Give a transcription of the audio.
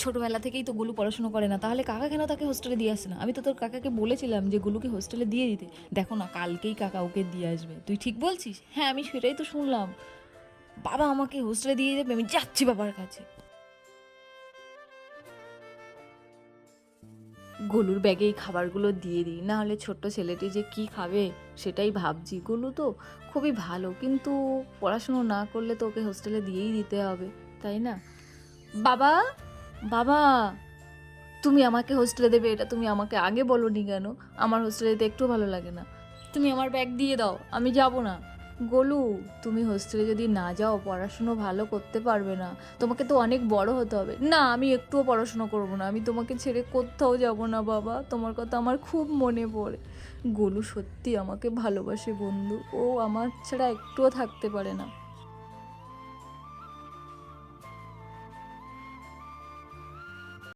ছোটোবেলা থেকেই তো গুলু পড়াশুনো করে না, তাহলে কাকা কেন তাকে হোস্টেলে দিয়ে আসে না? আমি তো তোর কাকাকে বলেছিলাম যে গুলুকে হোস্টেলে দিয়ে দিতে। দেখো না, কালকেই কাকা ওকে দিয়ে আসবে। তুই ঠিক বলছিস? হ্যাঁ, আমি সেটাই তো শুনলাম। বাবা আমাকে হোস্টেলে দিয়ে দেবে, আমি যাচ্ছি বাবার কাছে। গোলুর ব্যাগে এই খাবারগুলো দিয়ে দিই, না হলে ছোট্ট ছেলেটি যে কি খাবে সেটাই ভাবছি। গোলু তো খুবই ভালো, কিন্তু পড়াশুনো না করলে তো ওকে হোস্টেলে দিয়েই দিতে হবে, তাই না? বাবা, বাবা, তুমি আমাকে হোস্টেলে দেবে এটা তুমি আমাকে আগে বলোনি কেন? আমার হোস্টেলে যেতে একটু ভালো লাগে না। তুমি আমার ব্যাগ দিয়ে দাও, আমি যাব না। গোলু, তুমি হোস্টেলে যদি না যাও পড়াশুনো ভালো করতে পারবে না, তোমাকে তো অনেক বড় হতে হবে। না, আমি একটুও পড়াশুনো করব না, আমি তোমাকে ছেড়ে কোথাও যাব না বাবা, তোমার কথা আমার খুব মনে পড়ে। গোলু সত্যি আমাকে ভালোবাসে বন্ধু, ও আমার ছাড়া একটুও থাকতে পারে না।